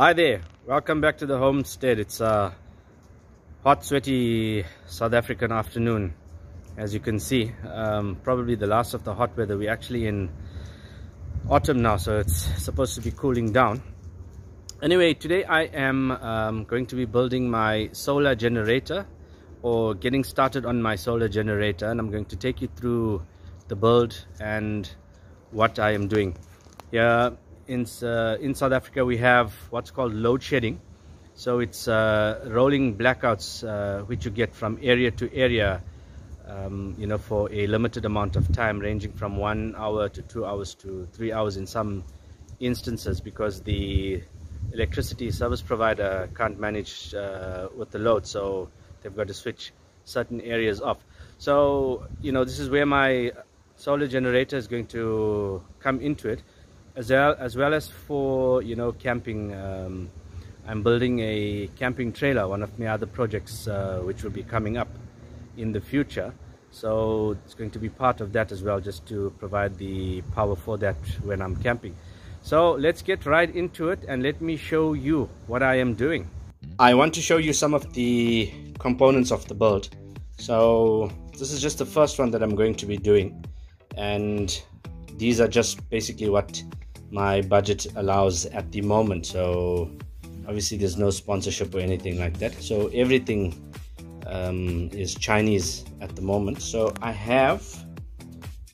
Hi there, welcome back to the homestead. It's a hot, sweaty South African afternoon, as you can see. Probably the last of the hot weather. We're actually in autumn now, so it's supposed to be cooling down. Anyway, today I am going to be building my solar generator, or getting started on my solar generator, and I'm going to take you through the build and what I am doing. In South Africa we have what's called load shedding. So it's rolling blackouts which you get from area to area, for a limited amount of time, ranging from 1 hour to 2 hours to 3 hours in some instances, because the electricity service provider can't manage with the load, so they've got to switch certain areas off. So this is where my solar generator is going to come into it, as well as for camping. I'm building a camping trailer, one of my other projects, which will be coming up in the future. So it's going to be part of that as well, just to provide the power for that when I'm camping. So let's get right into it and let me show you what I am doing. I want to show you some of the components of the build. So this is just the first one that I'm going to be doing, and these are just basically what my budget allows at the moment. So obviously there's no sponsorship or anything like that, so everything is Chinese at the moment. So I have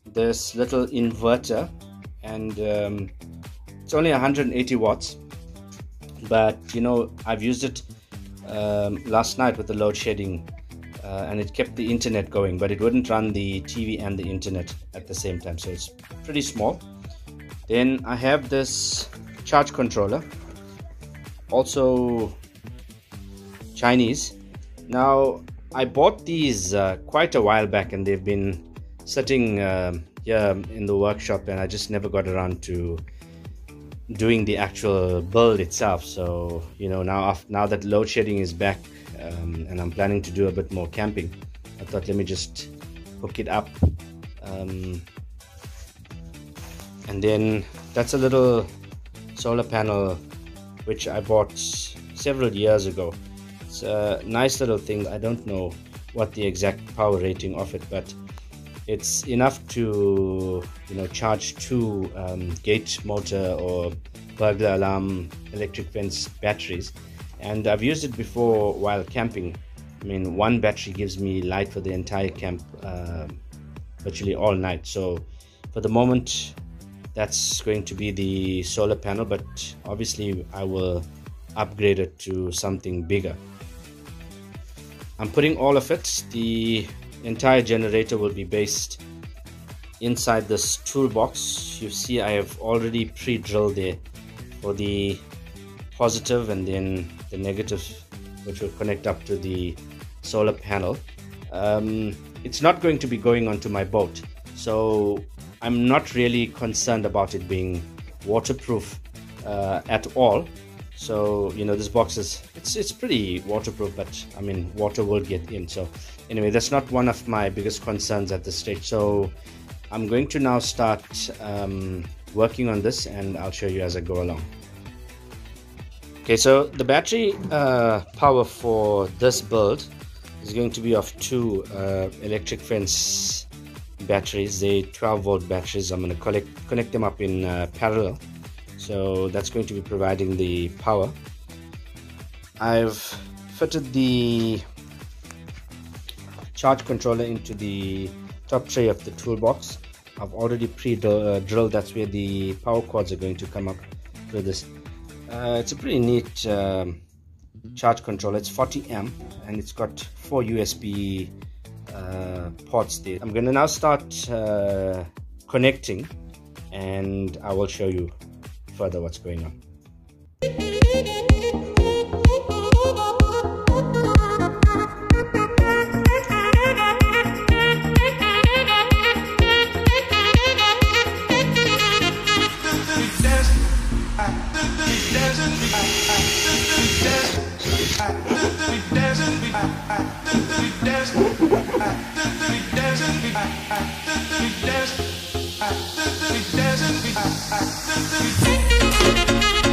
this little inverter, and it's only 180 watts, but I've used it last night with the load shedding, and it kept the internet going, but it wouldn't run the TV and the internet at the same time, so it's pretty small. Then I have this charge controller, also Chinese. Now I bought these quite a while back, and they've been sitting here in the workshop, and I just never got around to doing the actual build itself. So now that load shedding is back, and I'm planning to do a bit more camping, I thought let me just hook it up. And then that's a little solar panel which I bought several years ago. It's a nice little thing. I don't know what the exact power rating of it, but it's enough to charge two gate motor or burglar alarm electric fence batteries. And I've used it before while camping. I mean, one battery gives me light for the entire camp, virtually all night. So for the moment, that's going to be the solar panel, but obviously I will upgrade it to something bigger. I'm putting all of it. The entire generator will be based inside this toolbox. You see I have already pre-drilled there for the positive and then the negative, which will connect up to the solar panel. It's not going to be going onto my boat, so I'm not really concerned about it being waterproof at all. So this box it's pretty waterproof, but I mean water will get in. So anyway, that's not one of my biggest concerns at this stage. So I'm going to now start working on this, and I'll show you as I go along. Okay, so the battery power for this build is going to be of two electric fence batteries. They 12-volt batteries. I'm going to connect them up in parallel, so that's going to be providing the power. I've fitted the charge controller into the top tray of the toolbox. I've already pre-drilled. That's where the power cords are going to come up with this. It's a pretty neat charge controller. It's 40 amp, and it's got 4 USB ports there. I'm going to now start connecting, and I will show you further what's going on. We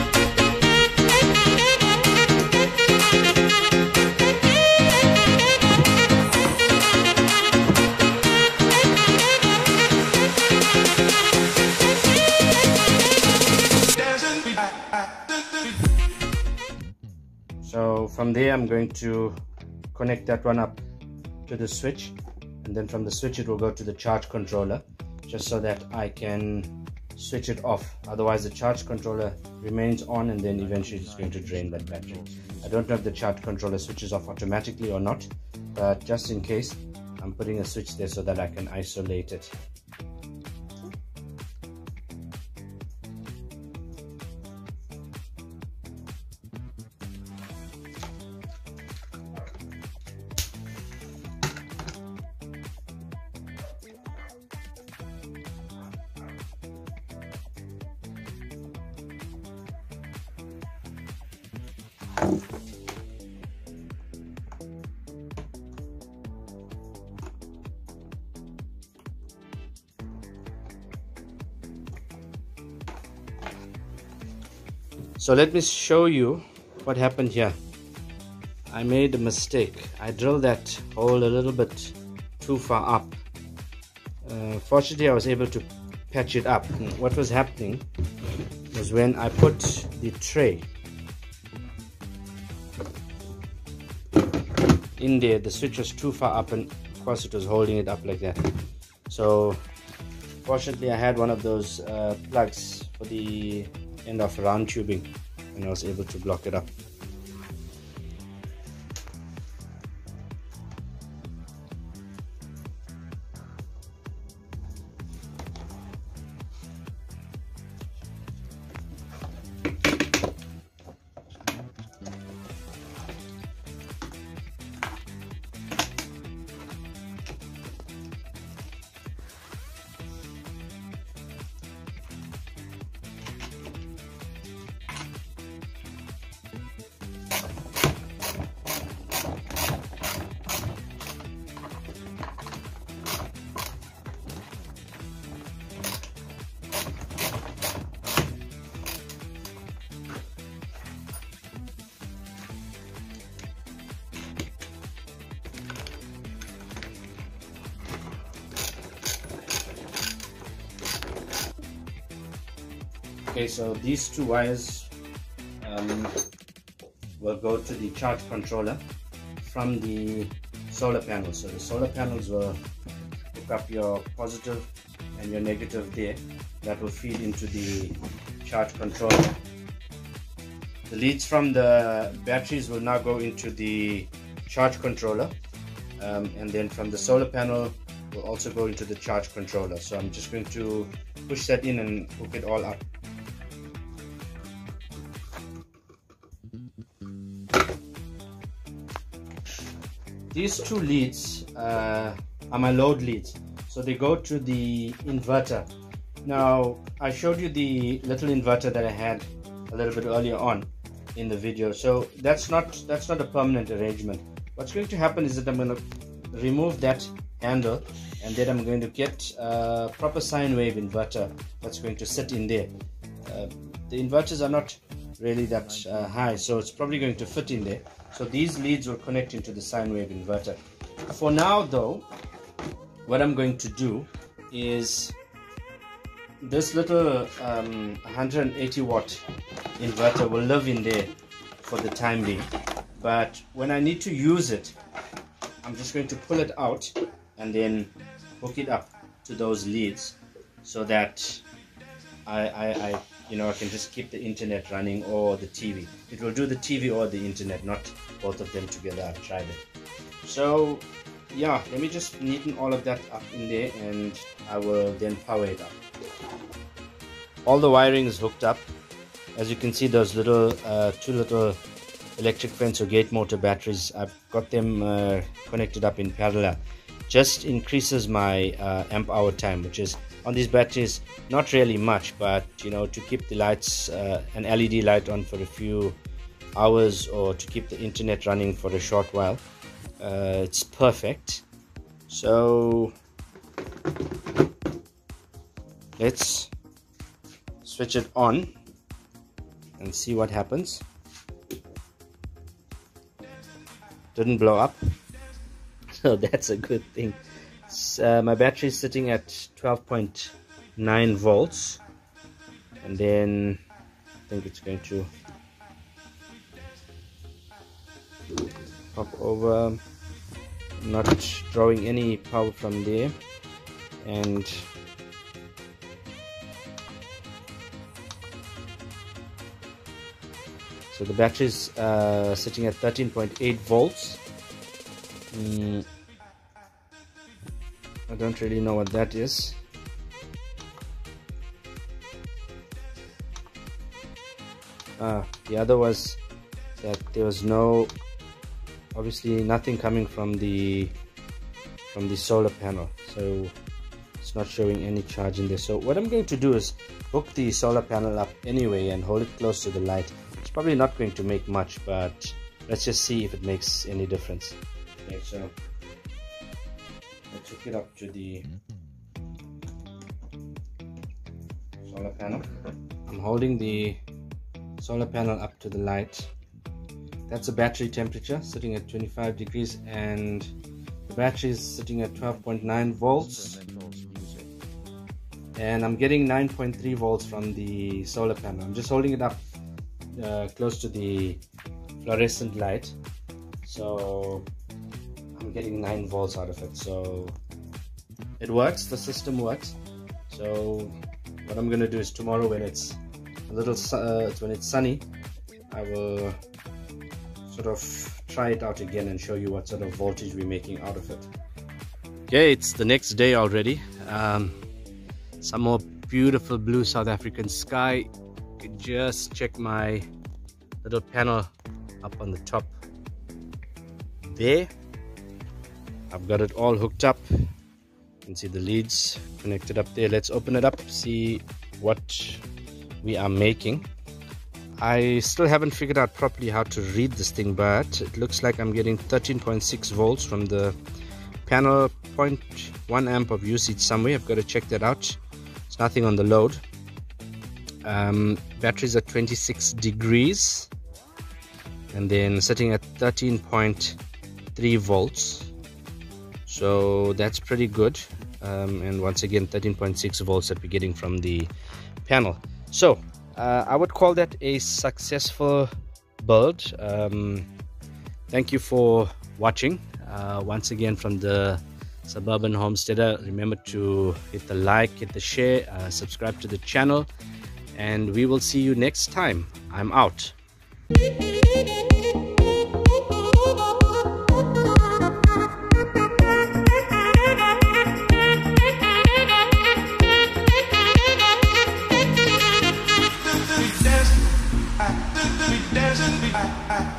from there I'm going to connect that one up to the switch, and then from the switch it will go to the charge controller, just so that I can switch it off. Otherwise the charge controller remains on, and then eventually it's going to drain that battery. I don't know if the charge controller switches off automatically or not, but just in case, I'm putting a switch there so that I can isolate it. So let me show you what happened here. I made a mistake. I drilled that hole a little bit too far up. Fortunately I was able to patch it up. What was happening was when I put the tray in there, the switch was too far up, and of course it was holding it up like that. So fortunately I had one of those plugs for the end of round tubing, and I was able to block it up. Okay, so these two wires will go to the charge controller from the solar panels. So the solar panels will hook up your positive and your negative there. That will feed into the charge controller. The leads from the batteries will now go into the charge controller, and then from the solar panel will also go into the charge controller. So I'm just going to push that in and hook it all up. These two leads are my load leads, so they go to the inverter. Now I showed you the little inverter that I had a little bit earlier on in the video, so that's not a permanent arrangement. What's going to happen is that I'm going to remove that handle, and then I'm going to get a proper sine wave inverter that's going to sit in there. The inverters are not really that high, so it's probably going to fit in there. So these leads will connect into the sine wave inverter. For now though, what I'm going to do is this little 180 watt inverter will live in there for the time being, but when I need to use it, I'm just going to pull it out and then hook it up to those leads, so that I can just keep the internet running, or the TV. It will do the TV or the internet, not both of them together. I've tried it. So yeah, let me just neaten all of that up in there, and I will then power it up. All the wiring is hooked up. As you can see, those little two little electric fence or gate motor batteries, I've got them connected up in parallel. Just increases my amp hour time, which is on these batteries not really much, but to keep the lights, an LED light on for a few hours, or to keep the internet running for a short while, it's perfect. So let's switch it on and see what happens. Didn't blow up, so that's a good thing. My battery is sitting at 12.9 volts, and then I think it's going to pop over, not drawing any power from there, and so the battery is sitting at 13.8 volts. I don't really know what that is. The other was that there was obviously nothing coming from the solar panel, so it's not showing any charge in there. So what I'm going to do is hook the solar panel up anyway and hold it close to the light. It's probably not going to make much, but let's just see if it makes any difference. Okay, so let's hook it up to the solar panel. I'm holding the solar panel up to the light. That's the battery temperature, sitting at 25 degrees, and the battery is sitting at 12.9 volts, and I'm getting 9.3 volts from the solar panel. I'm just holding it up close to the fluorescent light, so I'm getting 9 volts out of it. So it works, the system works. So what I'm gonna do is tomorrow, when it's when it's sunny, I will sort of try it out again and show you what sort of voltage we're making out of it. Okay, it's the next day already. Some more beautiful blue South African sky. You can just check my little panel up on the top there. I've got it all hooked up. You can see the leads connected up there. Let's open it up, see what we are making. I still haven't figured out properly how to read this thing, but it looks like I'm getting 13.6 volts from the panel, 0.1 amp of usage somewhere. I've got to check that out. There's nothing on the load. Batteries at 26 degrees and then sitting at 13.3 volts, so that's pretty good. And once again 13.6 volts that we're getting from the panel. So I would call that a successful build. Thank you for watching. Once again from the Suburban Homesteader. Remember to hit the like, hit the share, subscribe to the channel, and we will see you next time. I'm out. Dancing,